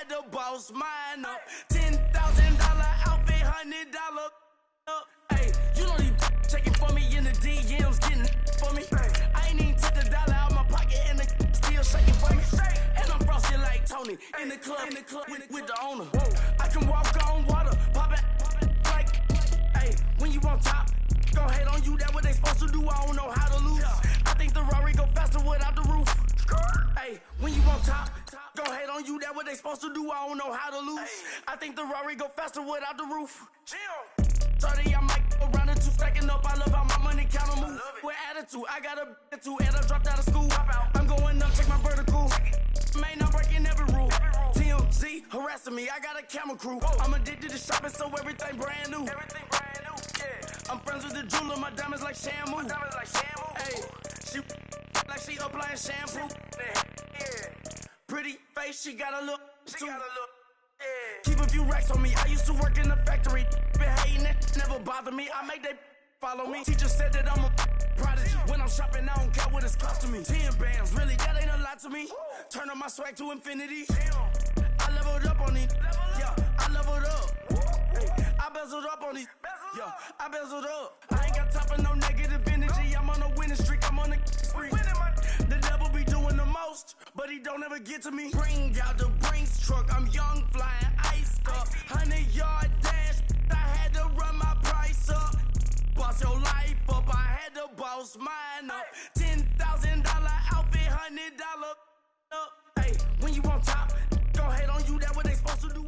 had to boss mine up. $10,000 outfit, $100 up. Hey, you know these checking for me in the DMs, getting for me. I ain't even took the dollar out my pocket and the still shaking for me. And I'm frosty like Tony in the club with the owner. I can walk on water, pop it like, hey, when you on top, gon' hate on you, that what they supposed to do, I don't know how to lose. I think the Rari go faster without the roof. Hey, when you on top, gon' hate on you, that what they supposed to do, I don't know how to lose. I think the Rari go faster without the roof. 30, I might go round and two, stacking up, I love how my money count on move. With attitude, I got a attitude, and I dropped out of school. I'm going up, check my vertical. Man, I'm breaking every rule. TMZ harassing me, I got a camera crew. I'm addicted to shopping, so everything brand new. I'm friends with the jeweler, my diamonds like Shamu. Hey, she like she applying shampoo. Pretty face, she got a look. Keep a few racks on me. I used to work in the factory. Been hating it, never bother me. I make they follow me. Teacher said that I'm a prodigy. When I'm shopping, I don't care what it's cost to me. 10 bands, really, that ain't a lot to me. Turn up my swag to infinity. I leveled up on these. Yeah, I leveled up. Hey, I bezeled up on these. Yeah, I bezeled up. I ain't got time for no negative energy. I'm on a winning streak. I'm on a spree. The devil be doing the most, but he don't ever get to me. Bring out the Brinks truck. I'm young, flying, iced up. 100-yard dash. I had to run my price up. Boss your life up. I had to boss mine up. $10,000 outfit, $100 up. Hey, when you on top, gon' hate on you. That what they supposed to do.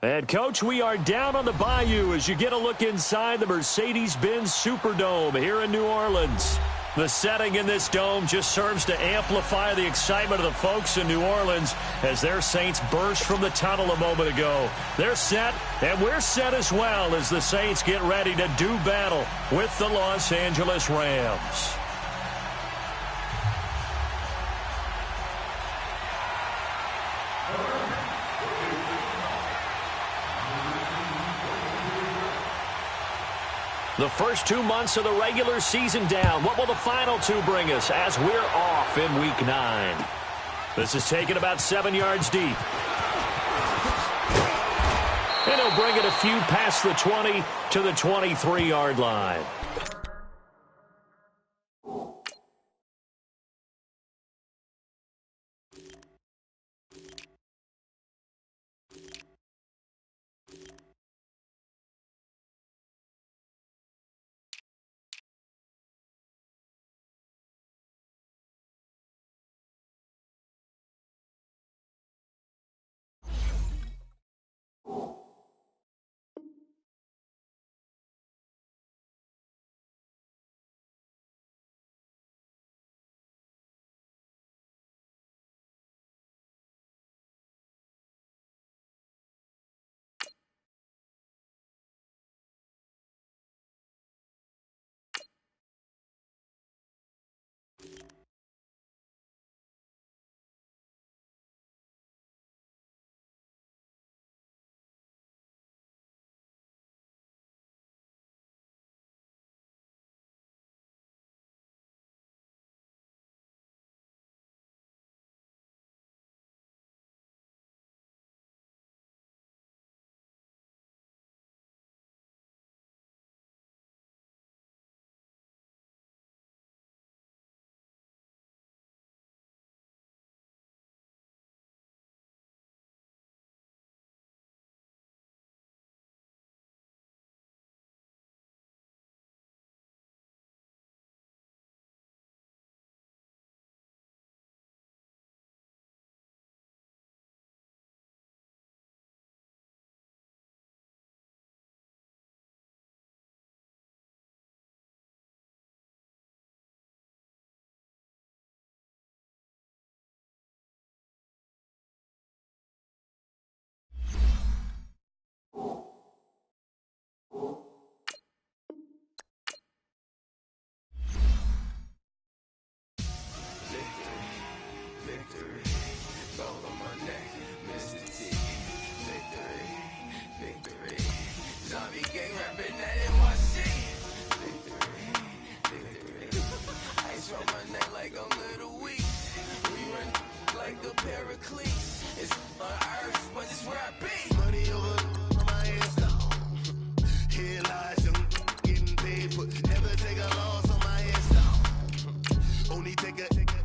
And, Coach, we are down on the bayou as you get a look inside the Mercedes-Benz Superdome here in New Orleans. The setting in this dome just serves to amplify the excitement of the folks in New Orleans as their Saints burst from the tunnel a moment ago. They're set, and we're set as well as the Saints get ready to do battle with the Los Angeles Rams. The first 2 months of the regular season down. What will the final two bring us as we're off in Week 9? This is taken about 7 yards deep. And he'll bring it a few past the 20 to the 23-yard line.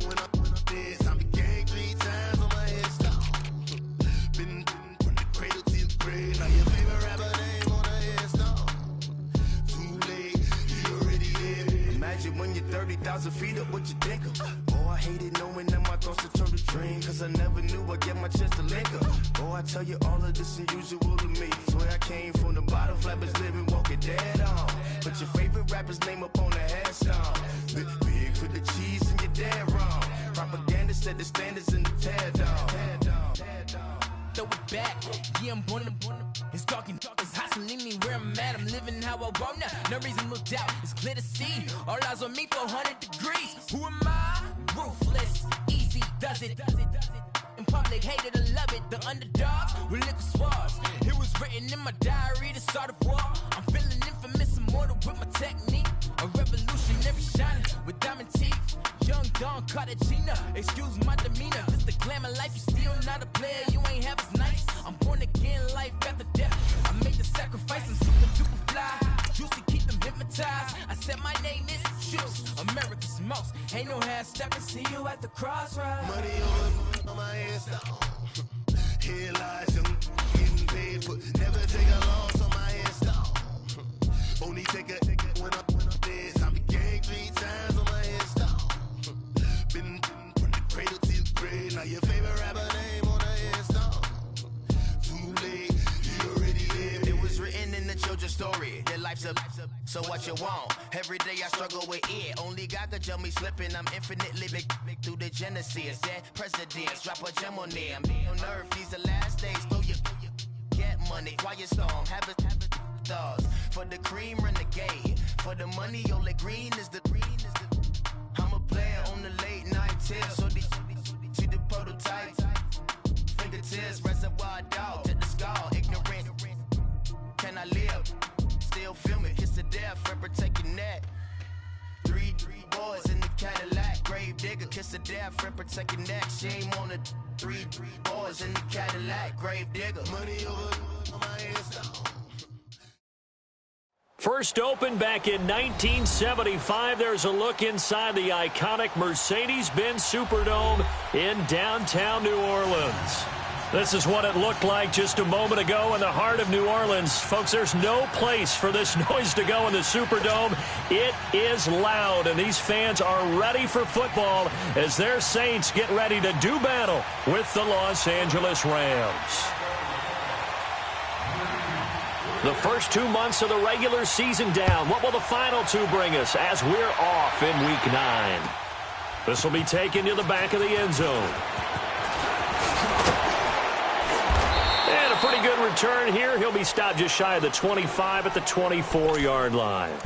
when I'm dead. I'm the gang 3 times on my headstone. Been from the cradle to the grave. Now your favorite rapper name on a headstone. Too late, you already there. Imagine when you're 30,000 feet up, what you think of? Oh, I hated knowing that my thoughts would turn to dream. Cause I never knew I'd get my chance to link up. Oh, I tell you all of this unusual to me. Swear I came from the bottom, flappers living, walking dead on. Put your favorite rapper's name up on the headstone. Big for the cheese and you're dead wrong. Propaganda set the standards in the tear down. Throw it back, yeah, I'm born to. It's talking, it's hustling me where I'm at. I'm living how I want now. No reason to look out, it's clear to see. All eyes on me for 100 degrees. Who am I? Ruthless, easy, does it. In public, hated or love it. The underdogs with liquor swabs. It was written in my diary to start a war. I'm feeling infamous, immortal with my technique. A revolutionary shining with diamond teeth. Young Don Cartagena, excuse my demeanor. This the glamour life, you still not a player. You ain't half as nice. I'm born again, life after death. I made the sacrifice, I'm super duper fly. Used to keep them hypnotized. I said my name is Juice, America's most. Ain't no half stepping, see you at the crossroads. Money over on my headstone. Here lies young, getting paid, but never take a loss on my headstone. Only take a when I'm dead. I'm the gang 3 times on my headstone. Been from the cradle to the grave. Now your favorite rapper name on a headstone. Too late, you already there. It was written in the children's story. Your life's a so what you want. Every day I struggle with it. Only God could tell me slipping. I'm infinitely big through the genesis. Dead presidents, drop a gem on them. On earth, these the last days. Throw your get money, quiet storm. Have it stars. For the cream, renegade. For the money, only green is the. I'm a player on the late night tips. So they see the prototype. Fingertips, reservoir dog. To the skull, ignorant. Can I live? Still film it, kiss to death, for protecting that. Three boys in the Cadillac, grave digger, kiss to death, for protecting that. Shame on the three boys in the Cadillac, grave digger. Money over on my headstone. First opened back in 1975. There's a look inside the iconic Mercedes-Benz Superdome in downtown New Orleans. This is what it looked like just a moment ago in the heart of New Orleans. Folks, there's no place for this noise to go in the Superdome. It is loud, and these fans are ready for football as their Saints get ready to do battle with the Los Angeles Rams. The first 2 months of the regular season down. What will the final 2 bring us as we're off in Week 9? This will be taken to the back of the end zone. And a pretty good return here. He'll be stopped just shy of the 25 at the 24-yard line.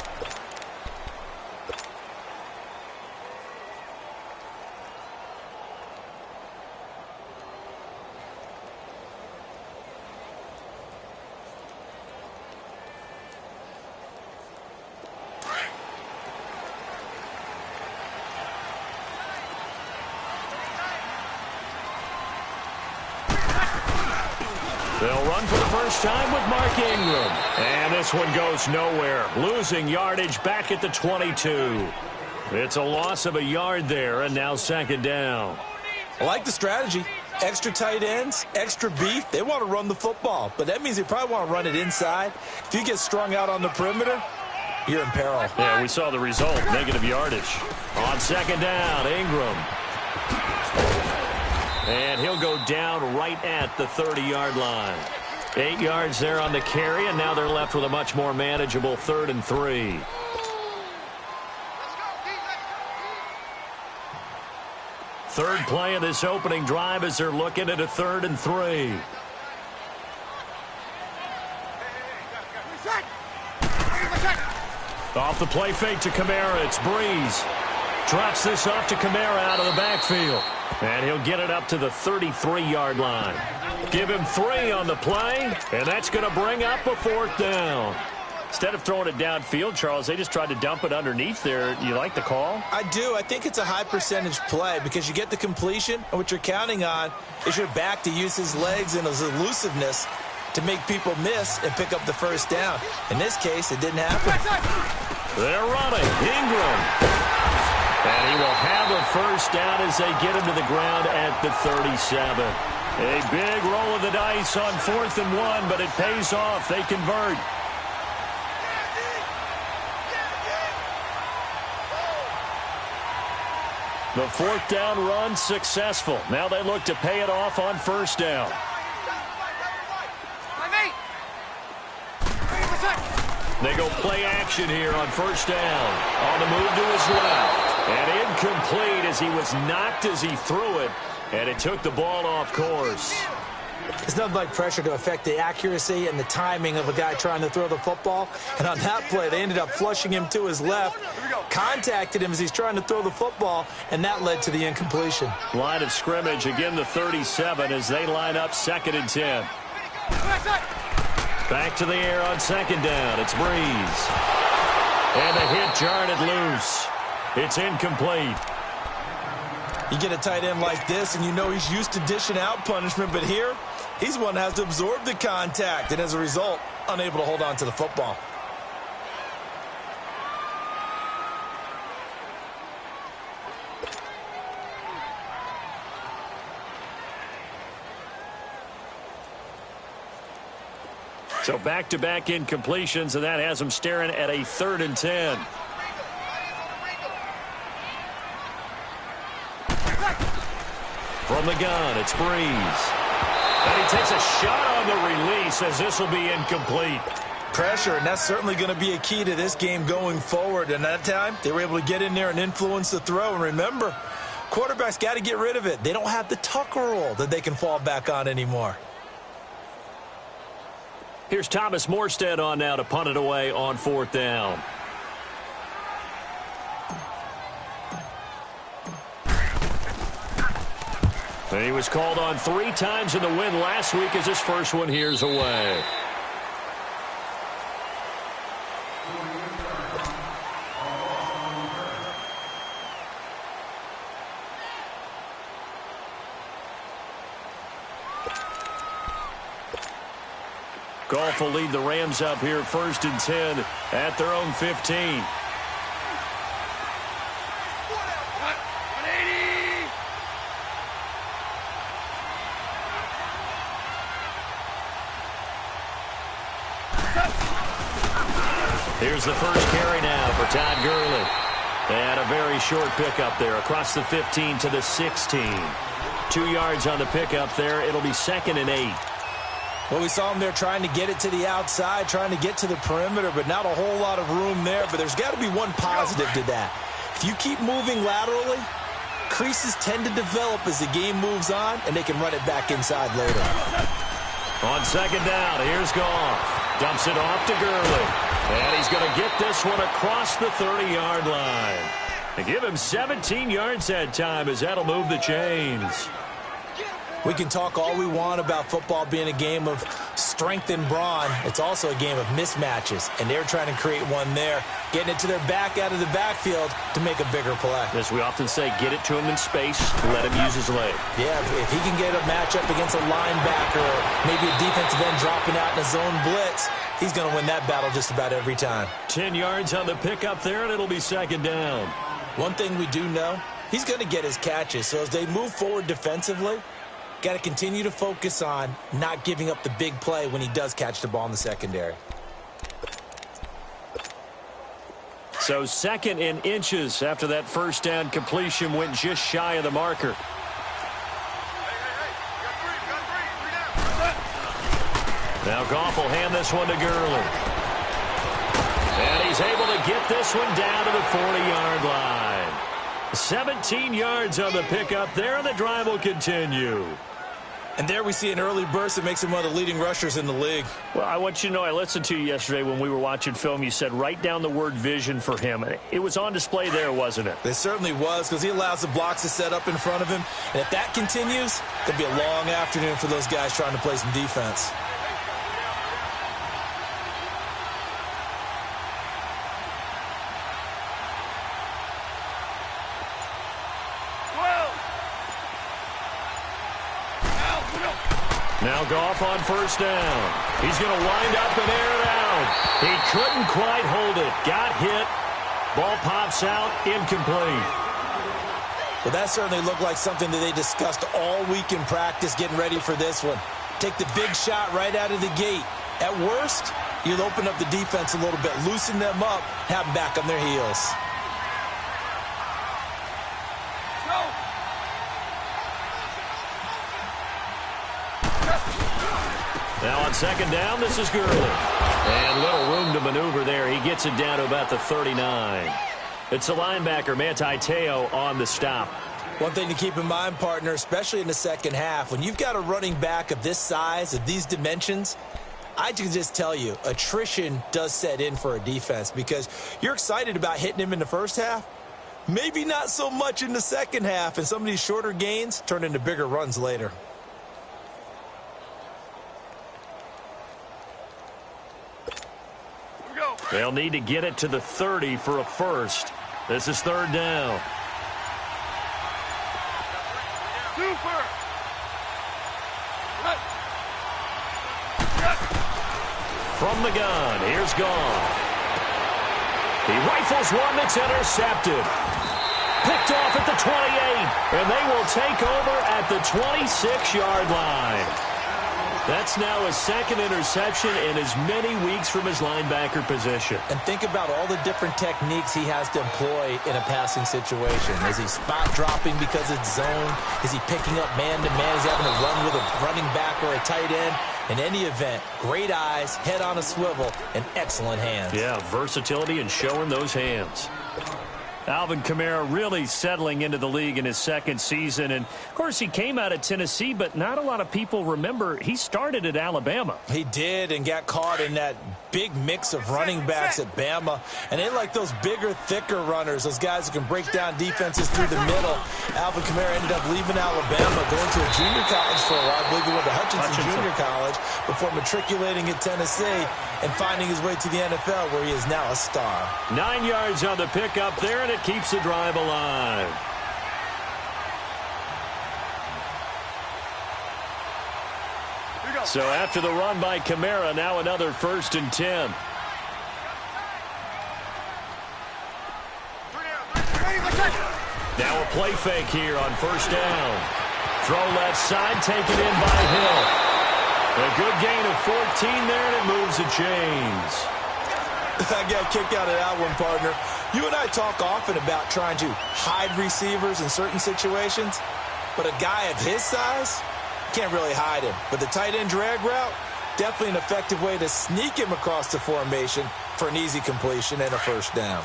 They'll run for the first time with Mark Ingram. And this one goes nowhere. Losing yardage back at the 22. It's a loss of a yard there, and now second down. I like the strategy. Extra tight ends, extra beef. They want to run the football, but that means they probably want to run it inside. If you get strung out on the perimeter, you're in peril. Yeah, we saw the result, negative yardage. On second down, Ingram. And he'll go down right at the 30-yard line. 8 yards there on the carry, and now they're left with a much more manageable 3rd and 3. Third play of this opening drive as they're looking at a 3rd and 3. Off the play fake to Kamara, it's Breeze. Drops this off to Kamara out of the backfield. And he'll get it up to the 33-yard line. Give him 3 on the play, and that's going to bring up a 4th down. Instead of throwing it downfield, Charles, they just tried to dump it underneath there. You like the call? I do. I think it's a high percentage play because you get the completion, and what you're counting on is your back to use his legs and his elusiveness to make people miss and pick up the first down. In this case, it didn't happen. They're running. Ingram. And he will have a first down as they get him to the ground at the 37. A big roll of the dice on 4th and 1, but it pays off. They convert. The 4th down run successful. Now they look to pay it off on 1st down. They go play action here on 1st down. On the move to his left. And incomplete as he was knocked as he threw it. And it took the ball off course. It's nothing like pressure to affect the accuracy and the timing of a guy trying to throw the football. And on that play, they ended up flushing him to his left, contacted him as he's trying to throw the football, and that led to the incompletion. Line of scrimmage, again the 37 as they line up 2nd and 10. Back to the air on 2nd down. It's Breeze. And the hit jarred it loose. It's incomplete. You get a tight end like this, and you know he's used to dishing out punishment, but here, he's one that has to absorb the contact, and as a result, unable to hold on to the football. So back-to-back incompletions, and that has him staring at a 3rd and 10. From the gun, it's Breeze. And he takes a shot on the release as this will be incomplete. Pressure, and that's certainly going to be a key to this game going forward. And that time, they were able to get in there and influence the throw. And remember, quarterbacks got to get rid of it. They don't have the tuck rule that they can fall back on anymore. Here's Thomas Morstead on now to punt it away on 4th down. And he was called on 3 times in the win last week as his first one here's away. Goff will lead the Rams up here 1st and 10 at their own 15. Here's the first carry now for Todd Gurley. They had a very short pickup there across the 15 to the 16. 2 yards on the pickup there. It'll be 2nd and 8. Well, we saw him there trying to get it to the outside, trying to get to the perimeter, but not a whole lot of room there. But there's got to be one positive to that. If you keep moving laterally, creases tend to develop as the game moves on, and they can run it back inside later. On 2nd down, here's Goff. Dumps it off to Gurley. And he's going to get this one across the 30-yard line. They give him 17 yards that time as that'll move the chains. We can talk all we want about football being a game of strength and brawn. It's also a game of mismatches, and they're trying to create one there, getting it to their back out of the backfield to make a bigger play. As we often say, get it to him in space, let him use his leg. Yeah, if he can get a matchup against a linebacker or maybe a defensive end dropping out in a zone blitz, he's going to win that battle just about every time. 10 yards on the pickup there, and it'll be 2nd down. One thing we do know, he's going to get his catches, so as they move forward defensively, got to continue to focus on not giving up the big play when he does catch the ball in the secondary. So 2nd and inches after that first down completion went just shy of the marker. Now Goff will hand this one to Gurley. And he's able to get this one down to the 40-yard line. 17 yards on the pickup there, and the drive will continue. And there we see an early burst that makes him one of the leading rushers in the league. Well, I want you to know, I listened to you yesterday when we were watching film. You said write down the word vision for him. It was on display there, wasn't it? It certainly was, because he allows the blocks to set up in front of him. And if that continues, it'll be a long afternoon for those guys trying to play some defense. Now Goff on first down. He's going to wind up and air it out. He couldn't quite hold it. Got hit. Ball pops out. Incomplete. Well, that certainly looked like something that they discussed all week in practice getting ready for this one. Take the big shot right out of the gate. At worst, you'll open up the defense a little bit, loosen them up, have them back on their heels. Now on second down, this is Gurley. And little room to maneuver there. He gets it down to about the 39. It's the linebacker, Manti Te'o, on the stop. One thing to keep in mind, partner, especially in the second half, when you've got a running back of this size, of these dimensions, I can just tell you, attrition does set in for a defense because you're excited about hitting him in the first half. Maybe not so much in the second half, and some of these shorter gains turn into bigger runs later. They'll need to get it to the 30 for a first. This is third down. From the gun, here's Goff. He rifles one that's intercepted. Picked off at the 28, and they will take over at the 26-yard line. That's now a second interception in as many weeks from his linebacker position. And think about all the different techniques he has to employ in a passing situation. Is he spot dropping because it's zone? Is he picking up man-to-man? Is he having to run with a running back or a tight end? In any event, great eyes, head on a swivel, and excellent hands. Yeah, versatility and showing those hands. Alvin Kamara really settling into the league in his second season. And, of course, he came out of Tennessee, but not a lot of people remember he started at Alabama. He did and got caught in that big mix of running backs at Bama. And they like those bigger, thicker runners, those guys who can break down defenses through the middle. Alvin Kamara ended up leaving Alabama, going to a junior college for a while. I believe he went to Hutchinson Junior College before matriculating at Tennessee and finding his way to the NFL, where he is now a star. 9 yards on the pickup there, and it keeps the drive alive. So after the run by Kamara, now another 1st and 10. Now a play fake here on 1st down. Throw left side, taken in by Hill. A good gain of 14 there, and it moves the chains. I got a kick out of that one, partner. You and I talk often about trying to hide receivers in certain situations, but a guy of his size can't really hide him. But the tight end drag route, definitely an effective way to sneak him across the formation for an easy completion and a 1st down.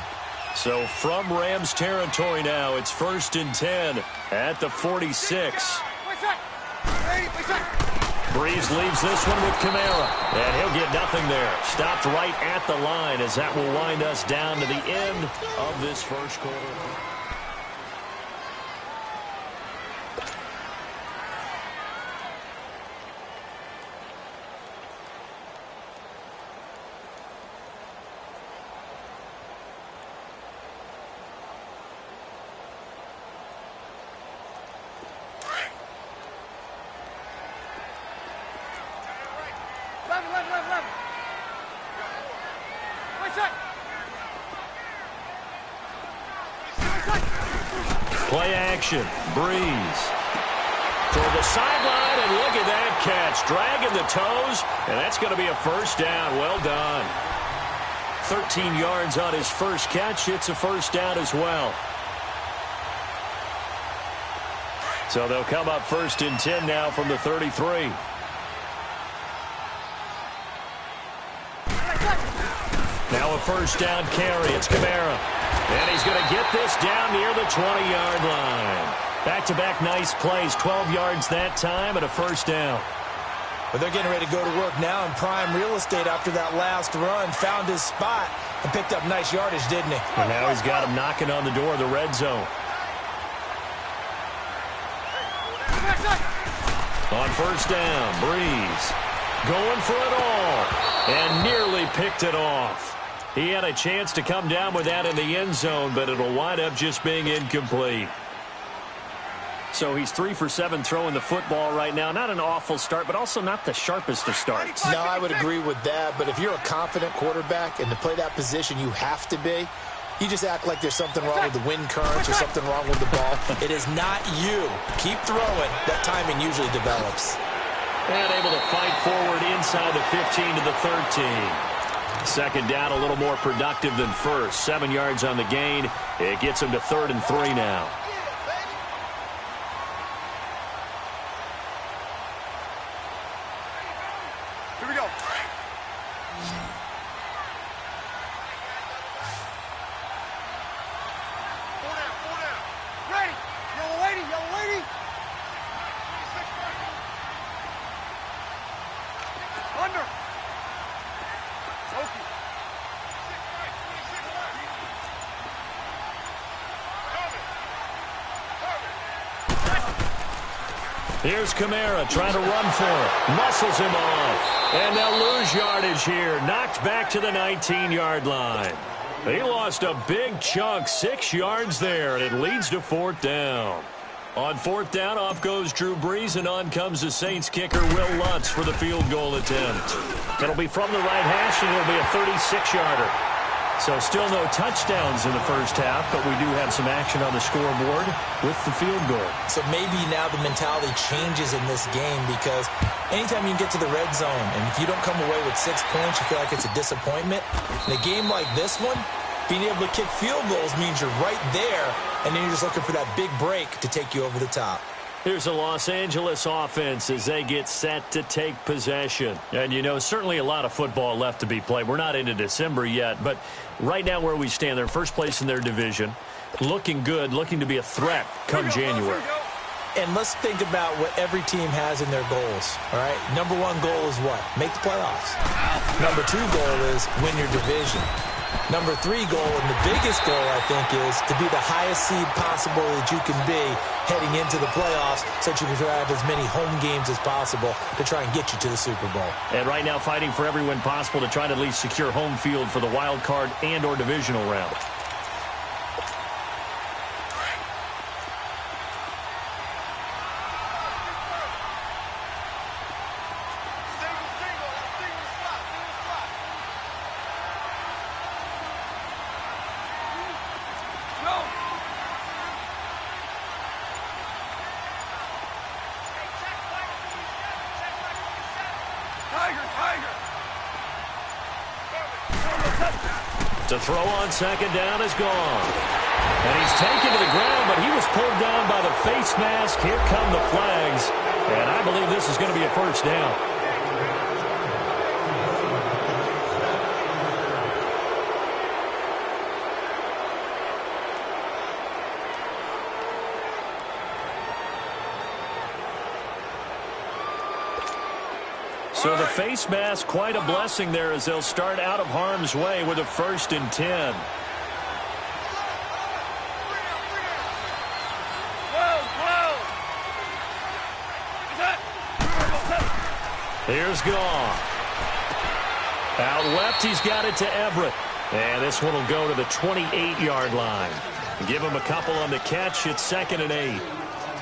So from Rams territory now, it's 1st and 10 at the 46. Breeze leaves this one with Kamara, and he'll get nothing there. Stopped right at the line as that will wind us down to the end of this first quarter. Play action. Breeze. Toward the sideline, and look at that catch. Dragging the toes, and that's going to be a 1st down. Well done. 13 yards on his first catch. It's a 1st down as well. So they'll come up 1st and 10 now from the 33. Now a 1st down carry. It's Kamara. And he's going to get this down near the 20-yard line. Back-to-back nice plays. 12 yards that time and a 1st down. But they're getting ready to go to work now in prime real estate after that last run. Found his spot and picked up nice yardage, didn't he? And now he's got him knocking on the door of the red zone. On 1st down, Breeze going for it all and nearly picked it off. He had a chance to come down with that in the end zone, but it'll wind up just being incomplete. So he's 3 for 7 throwing the football right now. Not an awful start, but also not the sharpest of starts. No, I would agree with that. But if you're a confident quarterback and to play that position you have to be, You just act like there's something wrong with the wind currents or something wrong with the ball. It is not you. Keep throwing. That timing usually develops. And able to fight forward inside the 15 to the 13. Second down, a little more productive than first. 7 yards on the gain. It gets him to 3rd and 3 now. Here we go. Ready. Yellow lady, yellow lady. Under. Soaking. Here's Kamara trying to run for it. Muscles him off. And they'll lose yardage here. Knocked back to the 19-yard line. He lost a big chunk, 6 yards there, and it leads to 4th down. On 4th down, off goes Drew Brees, and on comes the Saints kicker, Will Lutz, for the field goal attempt. It'll be from the right hash, and it'll be a 36-yarder. So still no touchdowns in the first half, but we do have some action on the scoreboard with the field goal. So maybe now the mentality changes in this game, because anytime you get to the red zone and if you don't come away with 6 points, you feel like it's a disappointment. In a game like this one, being able to kick field goals means you're right there, and then you're just looking for that big break to take you over the top. Here's the Los Angeles offense as they get set to take possession. And, you know, certainly a lot of football left to be played. We're not into December yet, but right now where we stand, they're first place in their division, looking good, looking to be a threat come January. And let's think about what every team has in their goals, all right? Number 1 goal is what? Make the playoffs. Number 2 goal is win your division. Number 3 goal, and the biggest goal, I think, is to be the highest seed possible that you can be heading into the playoffs, so that you can have as many home games as possible to try and get you to the Super Bowl. And right now fighting for every win possible to try to at least secure home field for the wild card and or divisional round. To throw on second down is gone. And he's taken to the ground, but he was pulled down by the face mask. Here come the flags. And I believe this is going to be a first down. So the face mask, quite a blessing there as they'll start out of harm's way with a 1st and 10. Here's Goff. Out left, he's got it to Everett. And this one will go to the 28-yard line. Give him a couple on the catch. It's 2nd and 8.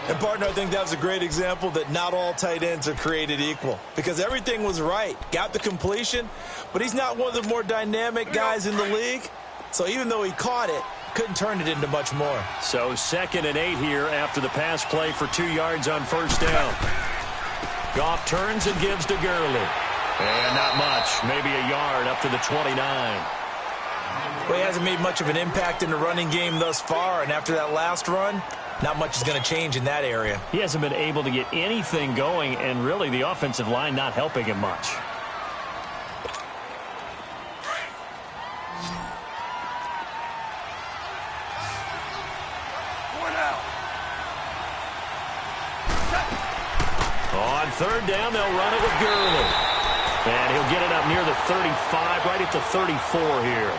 And, partner, I think that was a great example that not all tight ends are created equal, because everything was right. Got the completion, but he's not one of the more dynamic guys in the league. So even though he caught it, couldn't turn it into much more. So 2nd and 8 here after the pass play for 2 yards on first down. Goff turns and gives to Gurley. And not much, maybe a yard up to the 29. Well, he hasn't made much of an impact in the running game thus far, and after that last run, not much is going to change in that area. He hasn't been able to get anything going, and really the offensive line not helping him much. On 3rd down, they'll run it with Gurley. And he'll get it up near the 35, right at the 34 here.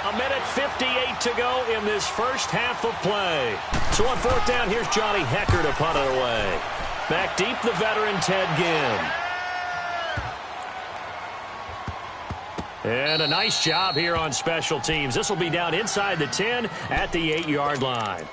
A minute 58 to go in this first half of play. So on 4th down, here's Johnny Hecker to punt it away. Back deep, the veteran Ted Ginn. And a nice job here on special teams. This will be down inside the 10 at the 8-yard line.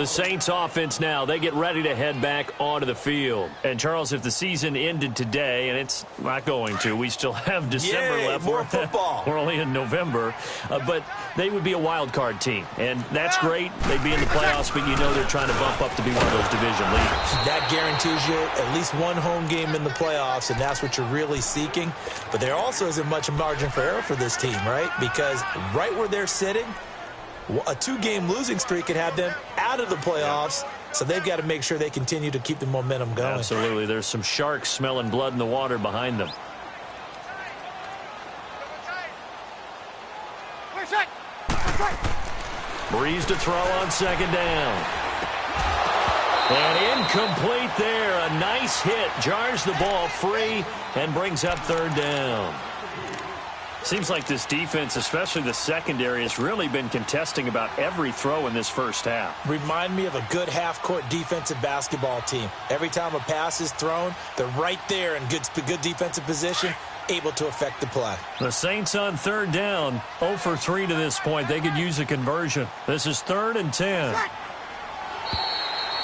The Saints offense now, they get ready to head back onto the field. And, Charles, if the season ended today, and it's not going to, we still have December left. More football. We're only in November. But they would be a wild card team. And that's great. They'd be in the playoffs, but you know they're trying to bump up to be one of those division leaders. That guarantees you at least one home game in the playoffs, and that's what you're really seeking. But there also isn't much margin for error for this team, right? Because right where they're sitting, a 2-game losing streak could have them out of the playoffs, so they've got to make sure they continue to keep the momentum going. Absolutely. There's some sharks smelling blood in the water behind them. Breeze to throw on second down. And incomplete there. A nice hit. Jars the ball free and brings up third down. Seems like this defense, especially the secondary, has really been contesting about every throw in this first half. Remind me of a good half-court defensive basketball team. Every time a pass is thrown, they're right there in good defensive position, able to affect the play. The Saints on third down, 0 for 3 to this point. They could use a conversion. This is 3rd and 10.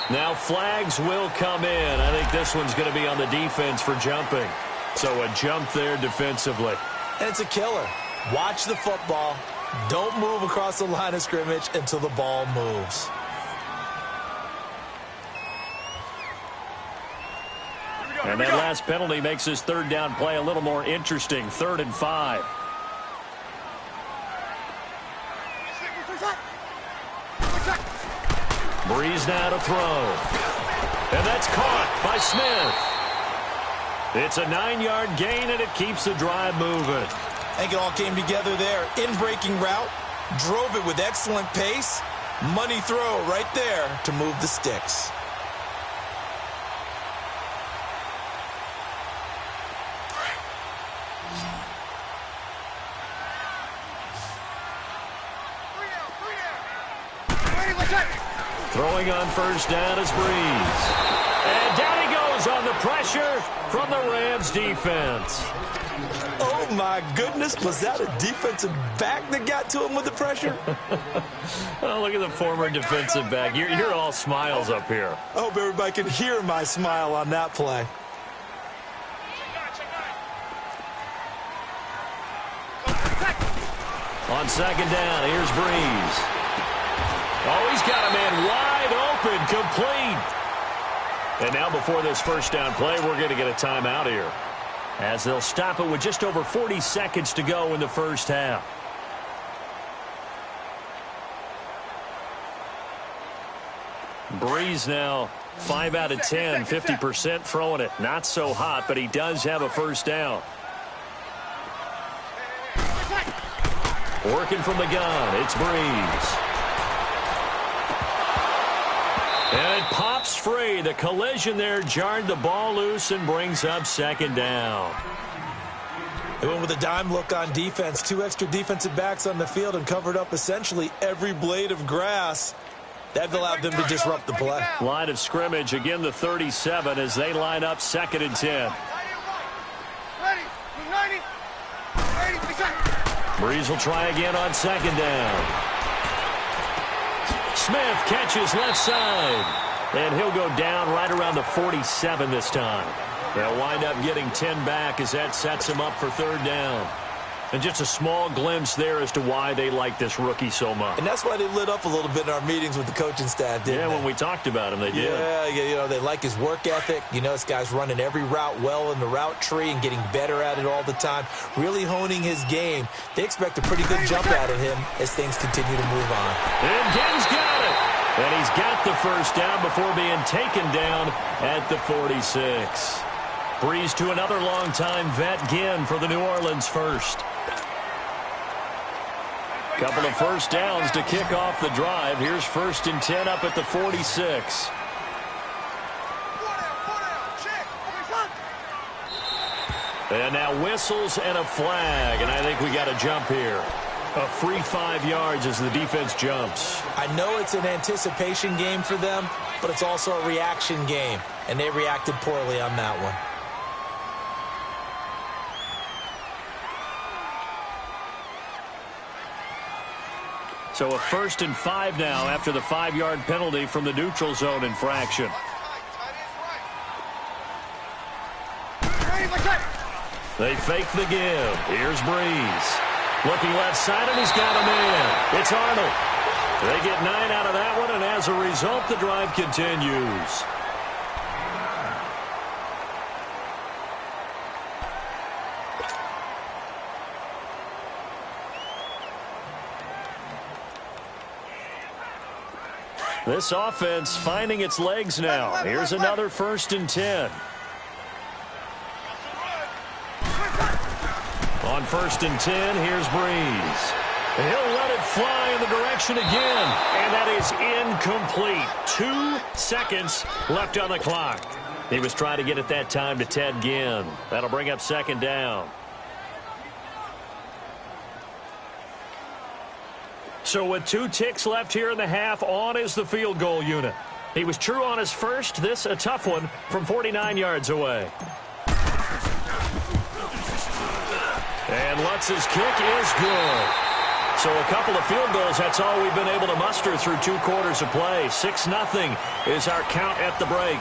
Now flags will come in. I think this one's going to be on the defense for jumping. So a jump there defensively. And it's a killer. Watch the football. Don't move across the line of scrimmage until the ball moves. And that last penalty makes his third down play a little more interesting. 3rd and 5. Breeze now to throw. And that's caught by Smith. It's a 9-yard gain, and it keeps the drive moving. I think it all came together there. In-breaking route, drove it with excellent pace. Money throw right there to move the sticks. Throwing on first down is Breeze. And down he goes on the pressure from the Rams defense. Oh, my goodness. Was that a defensive back that got to him with the pressure? Oh, look at the former defensive back. You're all smiles up here. I hope everybody can hear my smile on that play. On second down, here's Breeze. Oh, he's got a man wide open, complete. And now before this first down play, we're going to get a timeout here, as they'll stop it with just over 40 seconds to go in the first half. Breeze now 5 out of 10, 50% throwing it. Not so hot, but he does have a first down. Working from the gun, it's Breeze. And it pops free. The collision there jarred the ball loose and brings up second down. They went with a dime look on defense. 2 extra defensive backs on the field and covered up essentially every blade of grass. That allowed them to disrupt the play. Line of scrimmage, again the 37 as they line up 2nd and 10. Breeze will try again on second down. Smith catches left side, and he'll go down right around the 47 this time. They'll wind up getting 10 back as that sets him up for third down. And just a small glimpse there as to why they like this rookie so much. And that's why they lit up a little bit in our meetings with the coaching staff, didn't they? When we talked about him, they did. Yeah, you know, they like his work ethic. You know, this guy's running every route well in the route tree and getting better at it all the time, really honing his game. They expect a pretty good jump out of him as things continue to move on. And Ginn's got it. And he's got the first down before being taken down at the 46. Breeze to another longtime vet, Ginn, for the New Orleans first. Couple of first downs to kick off the drive. Here's 1st and 10 up at the 46. And now whistles and a flag, and I think we got a jump here. A free 5 yards as the defense jumps. I know it's an anticipation game for them, but it's also a reaction game, and they reacted poorly on that one. So a 1st and 5 now after the 5-yard penalty from the neutral zone infraction. They fake the give. Here's Breeze. Looking left side, and he's got a man. It's Arnold. They get 9 out of that one, and as a result, the drive continues. This offense finding its legs now. Here's another 1st and 10. On 1st and 10, here's Breeze. And he'll let it fly in the direction again. And that is incomplete. 2 seconds left on the clock. He was trying to get it that time to Ted Ginn. That'll bring up 2nd down. So with 2 ticks left here in the half, on is the field goal unit. He was true on his first. This a tough one from 49 yards away. And Lutz's kick is good. So a couple of field goals, that's all we've been able to muster through 2 quarters of play. 6-0 is our count at the break.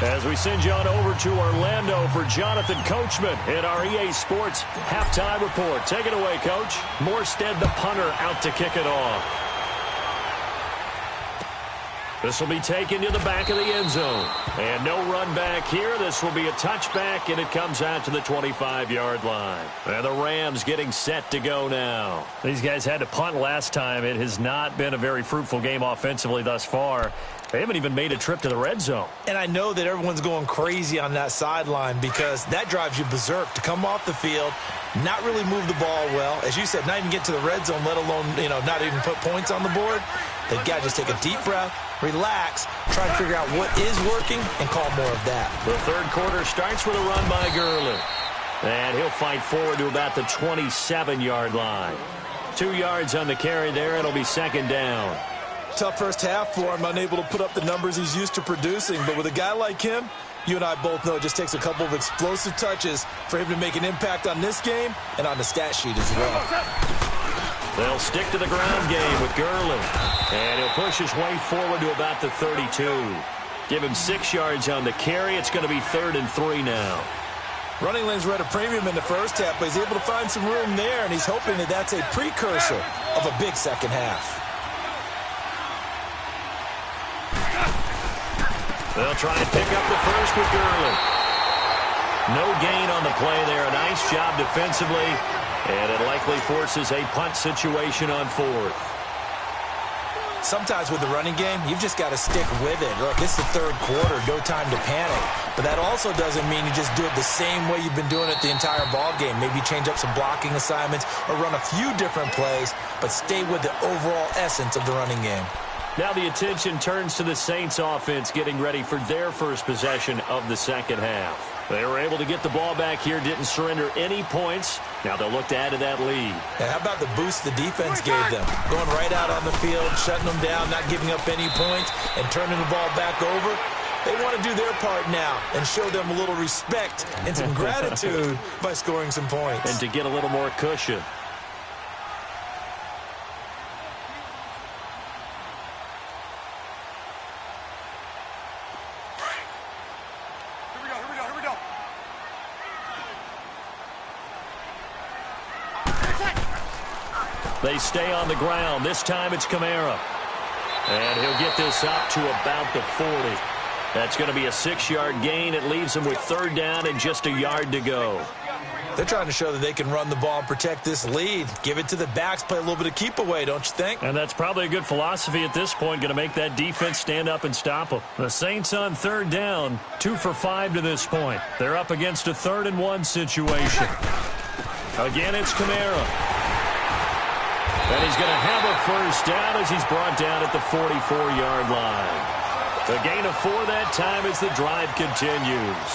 As we send you on over to Orlando for Jonathan Coachman in our EA Sports halftime report. Take it away, Coach. Morstead, the punter, out to kick it off. This will be taken to the back of the end zone. And no run back here. This will be a touchback, and it comes out to the 25-yard line. And the Rams getting set to go now. These guys had to punt last time. It has not been a very fruitful game offensively thus far. They haven't even made a trip to the red zone. And I know that everyone's going crazy on that sideline because that drives you berserk to come off the field, not really move the ball well. As you said, not even get to the red zone, let alone, not even put points on the board. They've got to just take a deep breath, relax, try to figure out what is working, and call more of that. The 3rd quarter starts with a run by Gurley. And he'll fight forward to about the 27-yard line. 2 yards on the carry there. It'll be 2nd down. Tough first half for him, unable to put up the numbers he's used to producing. But with a guy like him, you and I both know it just takes a couple of explosive touches for him to make an impact on this game and on the stat sheet as well. They'll stick to the ground game with Gurley. And he'll push his way forward to about the 32. Give him 6 yards on the carry. It's going to be 3rd and 3 now. Running lanes were at a premium in the first half, but he's able to find some room there, and he's hoping that that's a precursor of a big second half. They'll try and pick up the first with Gurley. No gain on the play there. A nice job defensively. And it likely forces a punt situation on 4th. Sometimes with the running game, you've just got to stick with it. Look, it's the 3rd quarter, no time to panic. But that also doesn't mean you just do it the same way you've been doing it the entire ball game. Maybe change up some blocking assignments or run a few different plays, but stay with the overall essence of the running game. Now the attention turns to the Saints offense getting ready for their first possession of the second half. They were able to get the ball back here, didn't surrender any points. Now they'll look to add to that lead. And how about the boost the defense gave them? Going right out on the field, shutting them down, not giving up any points, and turning the ball back over. They want to do their part now and show them a little respect and some gratitude by scoring some points. And to get a little more cushion. They stay on the ground. This time it's Kamara. And he'll get this up to about the 40. That's going to be a 6-yard gain. It leaves them with 3rd down and just a yard to go. They're trying to show that they can run the ball and protect this lead. Give it to the backs, play a little bit of keep away, don't you think? And that's probably a good philosophy at this point, going to make that defense stand up and stop them. The Saints on 3rd down, 2 for 5 to this point. They're up against a 3rd and 1 situation. Again, it's Kamara. And he's going to have a first down as he's brought down at the 44-yard line. A gain of 4 that time as the drive continues.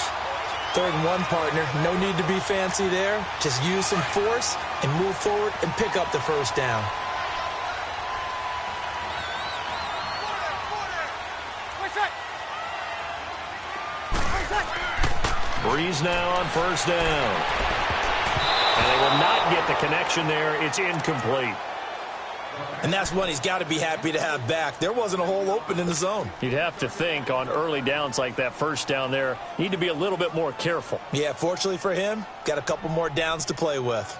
3rd and 1, partner. No need to be fancy there. Just use some force and move forward and pick up the first down. Breeze now on 1st down. And they will not get the connection there. It's incomplete. And that's one he's got to be happy to have back. There wasn't a hole open in the zone. You'd have to think on early downs like that first down there, need to be a little bit more careful. Yeah, fortunately for him, got a couple more downs to play with.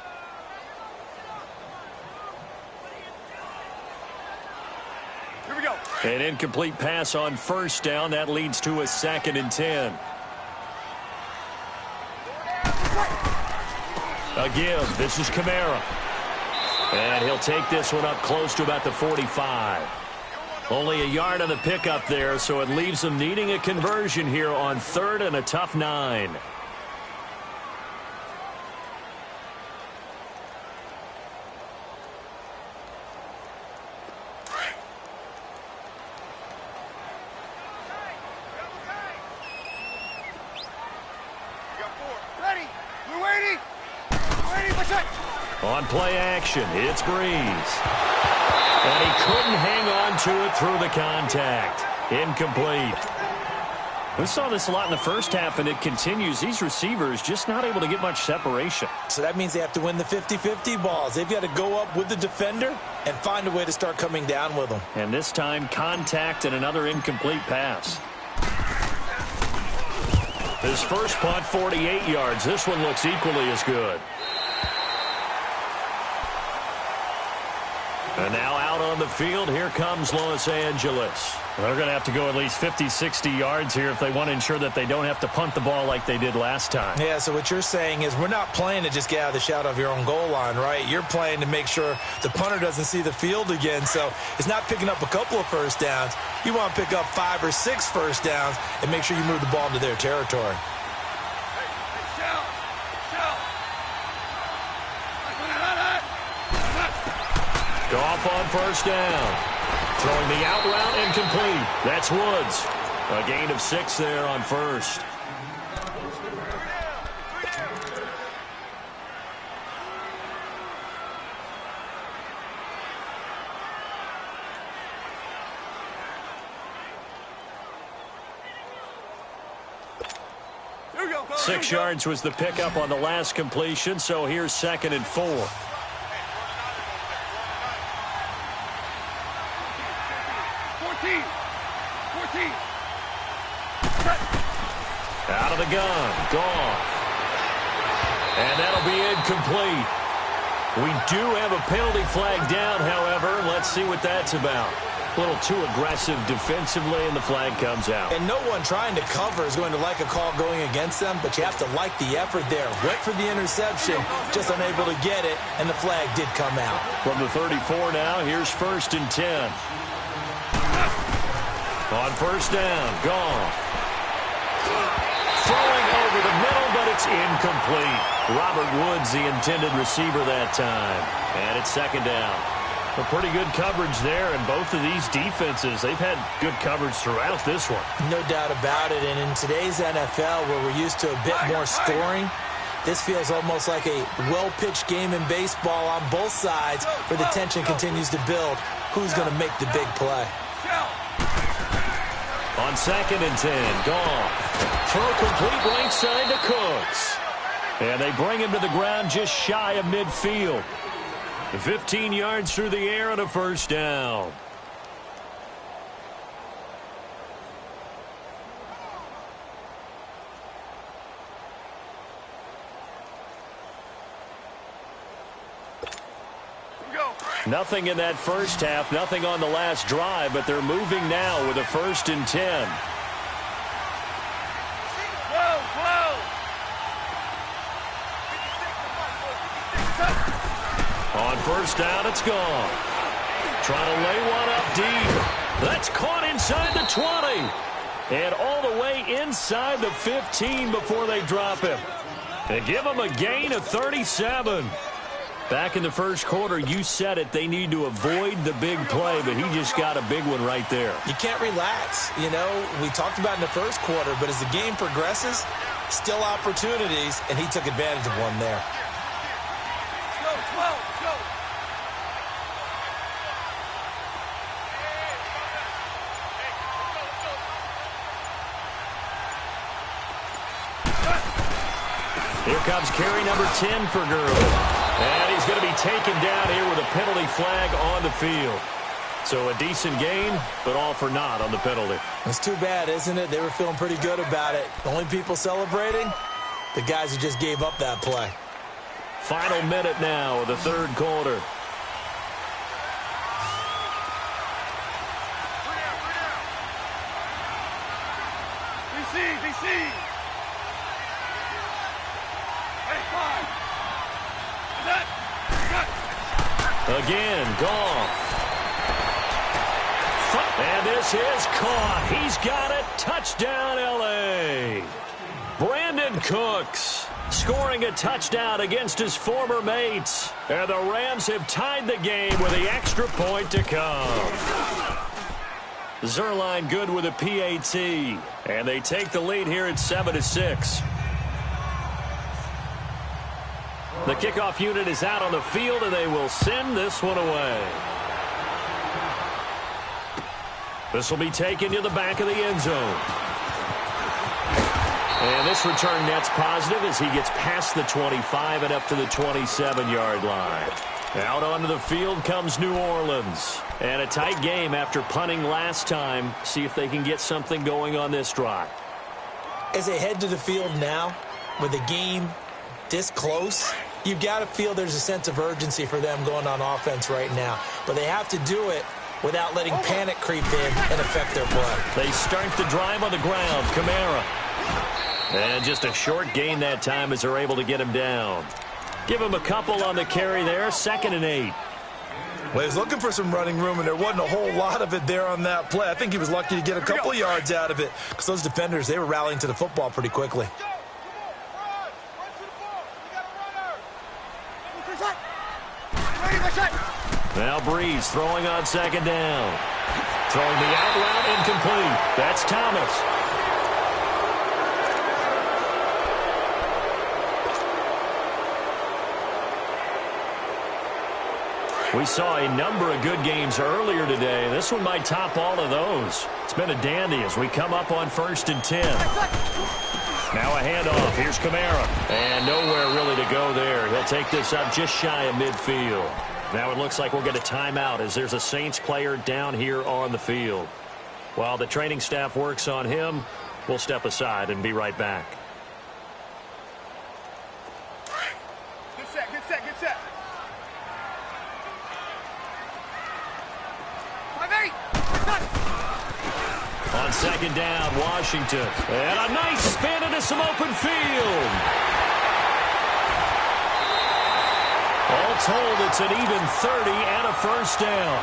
Here we go. An incomplete pass on first down. That leads to a 2nd and 10. Again, this is Kamara. And he'll take this one up close to about the 45. Only a yard on the pickup there, so it leaves them needing a conversion here on 3rd and a tough 9. Ready. We're waiting. On play action, it's Breeze. And he couldn't hang on to it through the contact. Incomplete. We saw this a lot in the first half, and it continues. These receivers just not able to get much separation. So that means they have to win the 50-50 balls. They've got to go up with the defender and find a way to start coming down with them. And this time, contact and another incomplete pass. His first punt, 48 yards. This one looks equally as good. And now out on the field, here comes Los Angeles. They're going to have to go at least 50, 60 yards here if they want to ensure that they don't have to punt the ball like they did last time. Yeah, so what you're saying is we're not playing to just get out of the shadow of your own goal line, right? You're playing to make sure the punter doesn't see the field again. So it's not picking up a couple of first downs. You want to pick up 5 or 6 first downs and make sure you move the ball into their territory. Goff on first down. Throwing the out route incomplete. That's Woods. A gain of 6 there on first. Here we go. 6 yards was the pickup on the last completion, so here's 2nd and 4. Out of the gun, Goff. And that'll be incomplete. We do have a penalty flag down, however. Let's see what that's about. A little too aggressive defensively, and the flag comes out. And no one trying to cover is going to like a call going against them, but you have to like the effort there. Went for the interception, just unable to get it, and the flag did come out. From the 34 now, here's 1st and 10. On first down, Goff. Throwing over the middle, but it's incomplete. Robert Woods, the intended receiver that time. And it's 2nd down. A pretty good coverage there, and both of these defenses, they've had good coverage throughout this one. No doubt about it, and in today's NFL, where we're used to a bit more scoring, this feels almost like a well-pitched game in baseball on both sides, where the tension continues to build. Who's going to make the big play? On 2nd and 10, Goff. Throw complete right side to Cooks. And they bring him to the ground just shy of midfield. 15 yards through the air and a first down. Nothing in that first half, nothing on the last drive, but they're moving now with a 1st and 10. On first down, it's gone. Trying to lay one up deep. That's caught inside the 20. And all the way inside the 15 before they drop him. And give him a gain of 37. Back in the first quarter, you said it, they need to avoid the big play, but he just got a big one right there. You can't relax. You know, we talked about in the first quarter, but as the game progresses, still opportunities, and he took advantage of one there. Here comes carry number 10 for Gurley. And he's going to be taken down here with a penalty flag on the field. So a decent game, but all for naught on the penalty. It's too bad, isn't it? They were feeling pretty good about it. The only people celebrating, the guys who just gave up that play. Final minute now of the third quarter. BC! Hey, 5! Again, Goff. And this is caught. He's got it. Touchdown, L.A. Brandon Cooks scoring a touchdown against his former mates. And the Rams have tied the game with the extra point to come. Zerline good with a PAT. And they take the lead here at 7-6. The kickoff unit is out on the field, and they will send this one away. This will be taken to the back of the end zone. And this return net's positive as he gets past the 25 and up to the 27-yard line. Out onto the field comes New Orleans. And a tight game after punting last time. See if they can get something going on this drive. As they head to the field now, with the game this close, you've got to feel there's a sense of urgency for them going on offense right now. But they have to do it without letting panic creep in and affect their play. They start the drive on the ground. Kamara. And just a short gain that time as they're able to get him down. Give him a couple on the carry there. 2nd and 8. Well, he was looking for some running room, and there wasn't a whole lot of it there on that play. I think he was lucky to get a couple of yards out of it because those defenders, they were rallying to the football pretty quickly. Now Breeze throwing on 2nd down. Throwing the out route incomplete. That's Thomas. We saw a number of good games earlier today. This one might top all of those. It's been a dandy as we come up on 1st and 10. Now a handoff. Here's Kamara. And nowhere really to go there. He'll take this up just shy of midfield. Now it looks like we'll get a timeout as there's a Saints player down here on the field. While the training staff works on him, we'll step aside and be right back. Get set. 5-8. On 2nd down, Washington. And a nice spin into some open field. All told, it's an even 30 and a 1st down.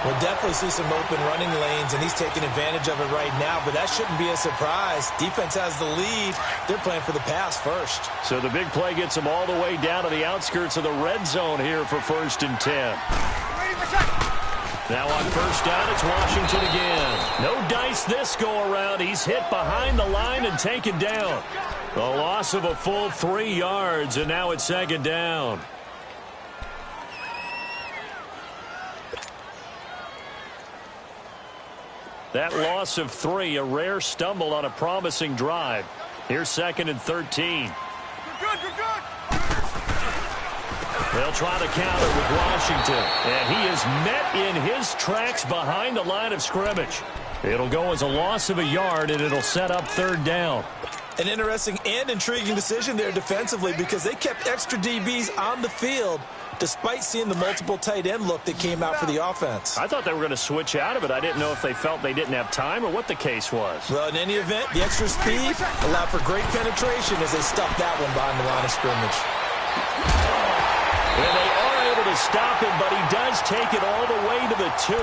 We'll definitely see some open running lanes, and he's taking advantage of it right now, but that shouldn't be a surprise. Defense has the lead. They're playing for the pass first. So the big play gets them all the way down to the outskirts of the red zone here for 1st and 10. Now on 1st down, it's Washington again. No dice this go-around. He's hit behind the line and taken down. A loss of a full 3 yards, and now it's 2nd down. That loss of 3, a rare stumble on a promising drive. Here's 2nd and 13. You're good. They'll try to counter with Washington. And he is met in his tracks behind the line of scrimmage. It'll go as a loss of a yard, and it'll set up 3rd down. An interesting and intriguing decision there defensively because they kept extra DBs on the field despite seeing the multiple tight end look that came out for the offense. I thought they were going to switch out of it. I didn't know if they felt they didn't have time or what the case was. Well, in any event, the extra speed allowed for great penetration as they stuffed that one behind the line of scrimmage. And they are able to stop him, but he does take it all the way to the 2.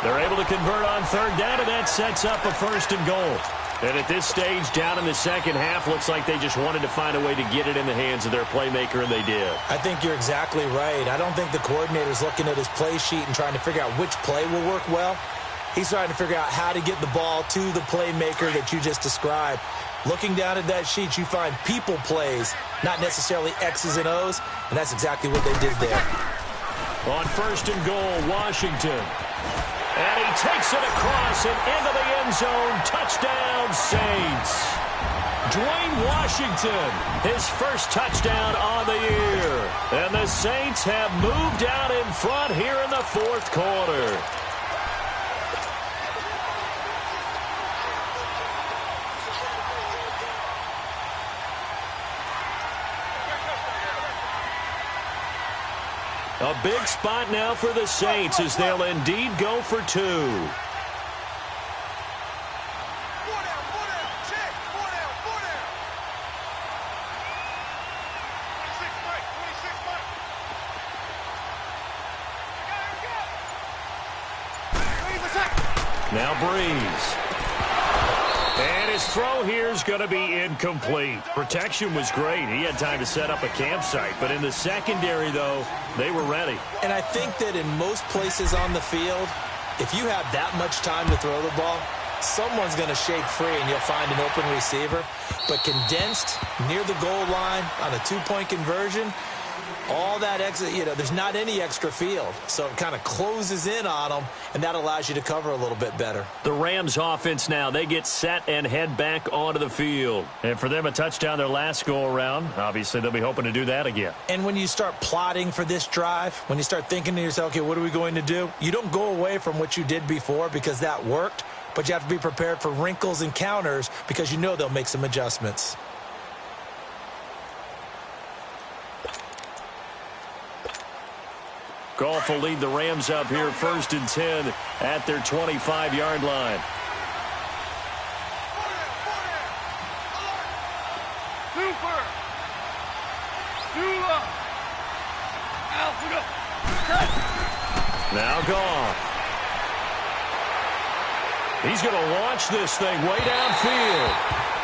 They're able to convert on 3rd down, and that sets up a 1st and goal. And at this stage, down in the 2nd half, looks like they just wanted to find a way to get it in the hands of their playmaker, and they did. I think you're exactly right. I don't think the coordinator's looking at his play sheet and trying to figure out which play will work well. He's trying to figure out how to get the ball to the playmaker that you just described. Looking down at that sheet, you find people plays, not necessarily X's and O's, and that's exactly what they did there. On 1st and goal, Washington. And he takes it across and into the end zone. Touchdown, Saints. Dwayne Washington, his first touchdown on the year. And the Saints have moved out in front here in the fourth quarter. A big spot now for the Saints as they'll indeed go for two. Now Breeze. And his throw here is going to be incomplete. Protection was great. He had time to set up a campsite. But in the secondary, though, they were ready. And I think that in most places on the field, if you have that much time to throw the ball, someone's going to shake free and you'll find an open receiver. But condensed near the goal line on a two-point conversion, all that extra, there's not any extra field. So it kind of closes in on them, and that allows you to cover a little bit better. The Rams offense now, they get set and head back onto the field. And for them, a touchdown their last go-around. Obviously, they'll be hoping to do that again. And when you start plotting for this drive, when you start thinking to yourself, okay, what are we going to do? You don't go away from what you did before because that worked, but you have to be prepared for wrinkles and counters because you know they'll make some adjustments. Goff will lead the Rams up here 1st and 10 at their 25-yard line. Now Goff. He's going to launch this thing way downfield.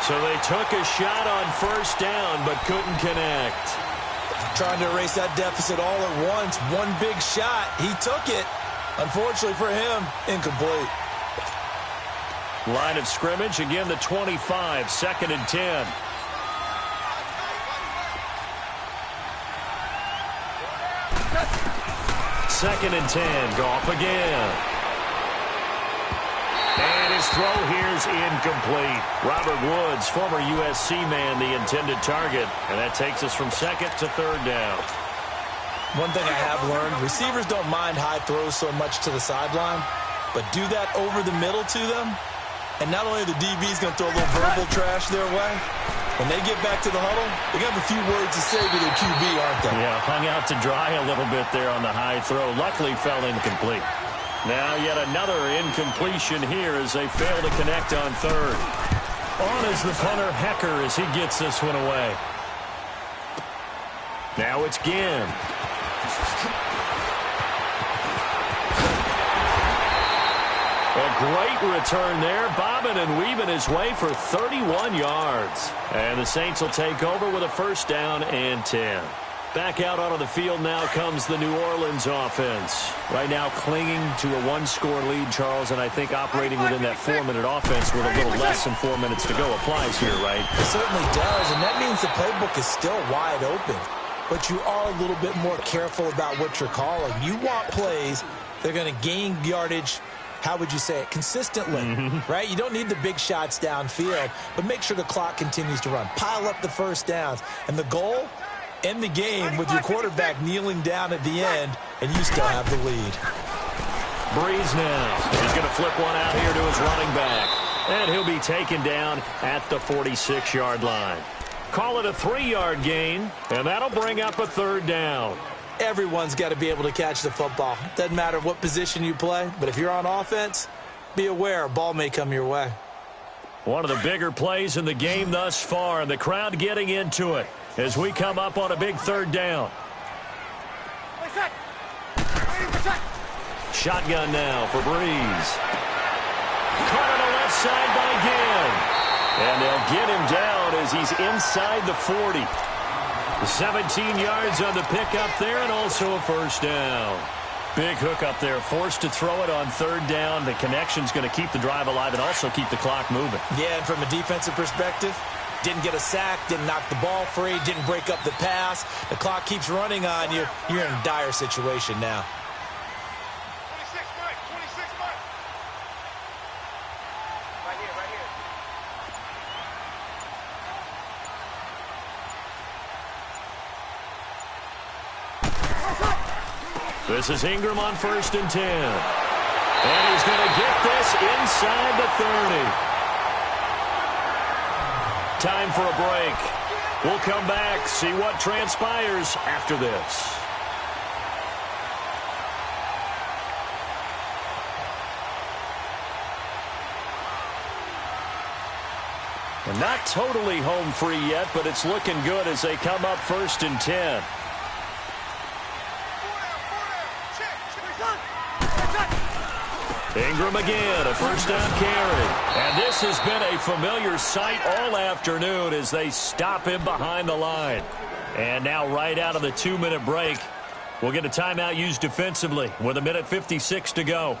So they took a shot on 1st down but couldn't connect. Trying to erase that deficit all at once. One big shot. He took it. Unfortunately for him, incomplete. Line of scrimmage, again the 25, 2nd and 10. Second and 10, Goff again. And his throw here's incomplete. Robert Woods, former USC man, the intended target. And that takes us from 2nd to 3rd down. One thing I have learned, receivers don't mind high throws so much to the sideline, but do that over the middle to them, and not only are the DBs going to throw a little verbal trash their way, when they get back to the huddle, they're going to have a few words to say to their QB, aren't they? Yeah, hung out to dry a little bit there on the high throw. Luckily fell incomplete. Now yet another incompletion here as they fail to connect on 3rd. On is the punter, Hecker, as he gets this one away. Now it's Ginn. A great return there, bobbing and weaving his way for 31 yards. And the Saints will take over with a 1st down and 10. Back out onto the field now comes the New Orleans offense. Right now clinging to a 1-score lead, Charles, and I think operating within that 4-minute offense with a little less than 4 minutes to go applies here, right? It certainly does, and that means the playbook is still wide open. But you are a little bit more careful about what you're calling. You want plays that are going to gain yardage, how would you say it, consistently, right? You don't need the big shots downfield, but make sure the clock continues to run. Pile up the 1st downs. And the goal, end the game with your quarterback kneeling down at the end, and you still have the lead. Breeze now. He's going to flip one out here to his running back. And he'll be taken down at the 46-yard line. Call it a 3-yard gain, and that'll bring up a 3rd down. Everyone's got to be able to catch the football. Doesn't matter what position you play, but if you're on offense, be aware a ball may come your way. One of the bigger plays in the game thus far, and the crowd getting into it as we come up on a big 3rd down. Shotgun now for Breeze. Caught on the left side by Ginn. And they'll get him down as he's inside the 40. 17 yards on the pickup there, and also a 1st down. Big hook up there, forced to throw it on 3rd down. The connection's going to keep the drive alive and also keep the clock moving. Yeah, and from a defensive perspective, didn't get a sack, didn't knock the ball free, didn't break up the pass. The clock keeps running on you. You're in a dire situation now. 26, Mike. 26, Mike. Right here, right here. This is Ingram on 1st and 10. And he's going to get this inside the 30. Time for a break. We'll come back, see what transpires after this. And not totally home free yet, but it's looking good as they come up 1st and 10. Ingram again, a first down carry. And this has been a familiar sight all afternoon as they stop him behind the line. And now right out of the 2-minute break, we'll get a timeout used defensively with 1:56 to go.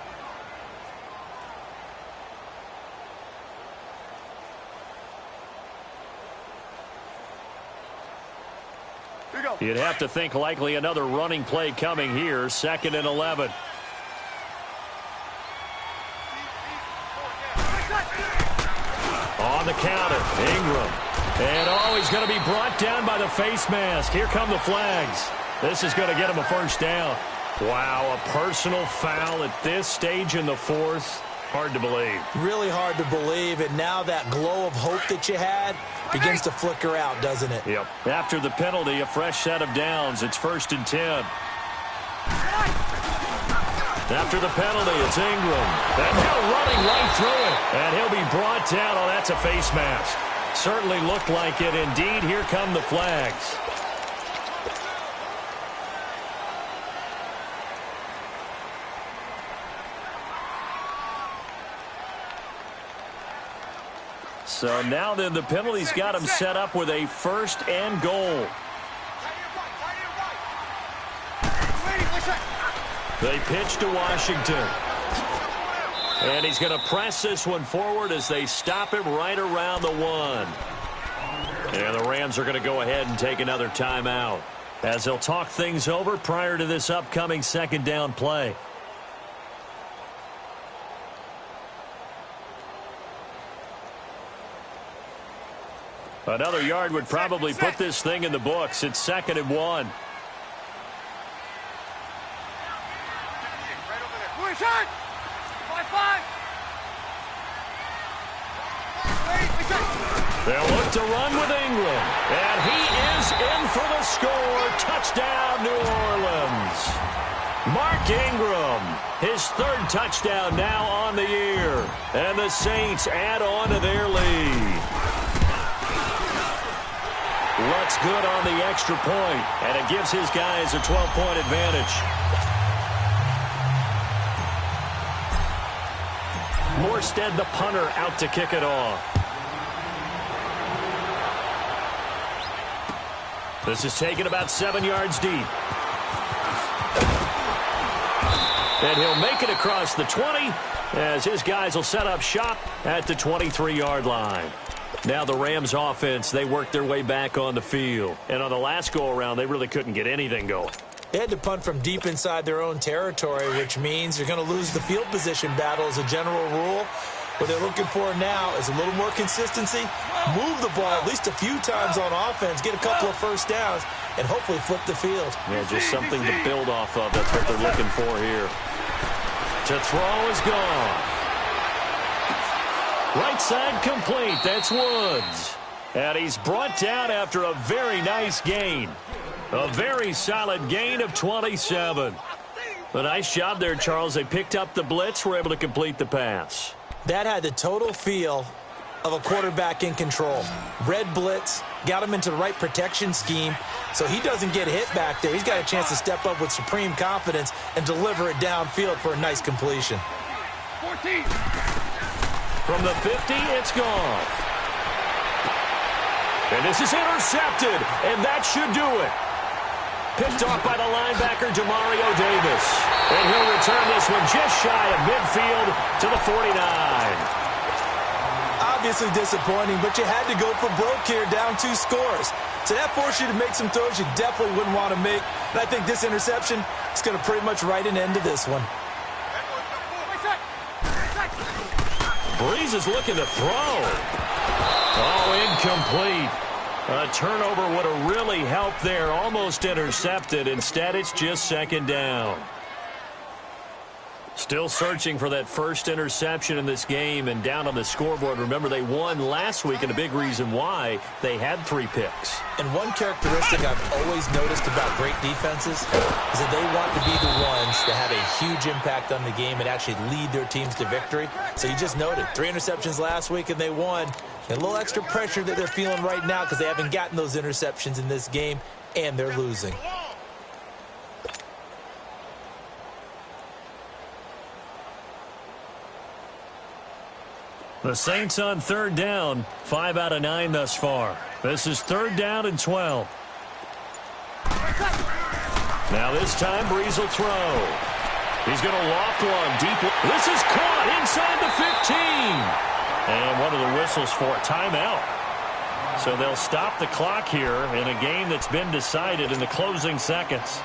You'd have to think likely another running play coming here, 2nd and 11. On the counter, Ingram. And he's going to be brought down by the face mask. Here come the flags. This is going to get him a first down. Wow, a personal foul at this stage in the 4th. Hard to believe. Really hard to believe, and now that glow of hope that you had begins to flicker out, doesn't it? Yep. After the penalty, a fresh set of downs. It's 1st and 10. After the penalty, it's Ingram. And now running right through it. And he'll be brought down. Oh, that's a face mask. Certainly looked like it. Indeed, here come the flags. So now then the penalty's got him set up with a 1st and goal. They pitch to Washington. And he's going to press this one forward as they stop him right around the 1. And the Rams are going to go ahead and take another timeout as they'll talk things over prior to this upcoming 2nd down play. Another yard would probably put this thing in the books. It's 2nd and 1. They'll look to run with Ingram. And he is in for the score. Touchdown, New Orleans. Mark Ingram, his 3rd touchdown now on the year. And the Saints add on to their lead. Looks good on the extra point, and it gives his guys a 12-point advantage. Morstead, the punter, out to kick it off. This is taken about 7 yards deep. And he'll make it across the 20 as his guys will set up shop at the 23-yard line. Now the Rams offense, they worked their way back on the field. And on the last go-around, they really couldn't get anything going. They had to punt from deep inside their own territory, which means you're going to lose the field position battle as a general rule. What they're looking for now is a little more consistency, move the ball at least a few times on offense, get a couple of first downs, and hopefully flip the field. Yeah, just something to build off of. That's what they're looking for here. To throw is gone. Right side complete. That's Woods. And he's brought down after a very nice gain. A very solid gain of 27. A nice job there, Charles. They picked up the blitz, were able to complete the pass. That had the total feel of a quarterback in control. Red blitz, got him into the right protection scheme, so he doesn't get hit back there. He's got a chance to step up with supreme confidence and deliver it downfield for a nice completion. 14. From the 50, it's gone. And this is intercepted, and that should do it. Picked off by the linebacker, Demario Davis. And he'll return this one just shy of midfield to the 49. Obviously disappointing, but you had to go for broke here, down 2 scores. So that forced you to make some throws you definitely wouldn't want to make. And I think this interception is going to pretty much write an end to this one. Breeze is looking to throw. Oh, incomplete. A turnover would have really helped there. Almost intercepted. Instead, it's just 2nd down. Still searching for that first interception in this game and down on the scoreboard. Remember, they won last week, and a big reason why they had 3 picks. And one characteristic I've always noticed about great defenses is that they want to be the ones that have a huge impact on the game and actually lead their teams to victory. So you just noted 3 interceptions last week, and they won. And a little extra pressure that they're feeling right now because they haven't gotten those interceptions in this game, and they're losing. The Saints on 3rd down, 5 out of 9 thus far. This is 3rd down and 12. Now this time, Breeze will throw. He's going to loft one deep. This is caught inside the 15. And one of the whistles for a timeout. So they'll stop the clock here in a game that's been decided in the closing seconds.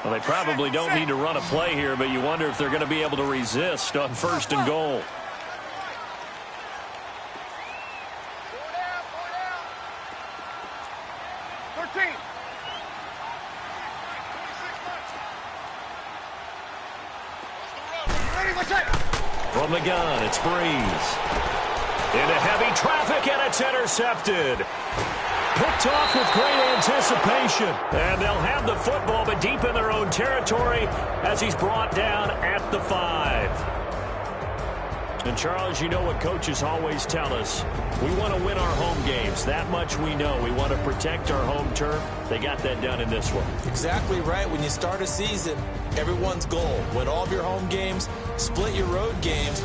Well, they probably don't need to run a play here, but you wonder if they're going to be able to resist on 1st and goal. From the gun, it's Breeze. Into heavy traffic, and it's intercepted. Picked off with great anticipation. And they'll have the football, but deep in their own territory as he's brought down at the 5. And, Charles, you know what coaches always tell us. We want to win our home games. That much we know. We want to protect our home turf. They got that done in this one. Exactly right. When you start a season, everyone's goal, win all of your home games, split your road games,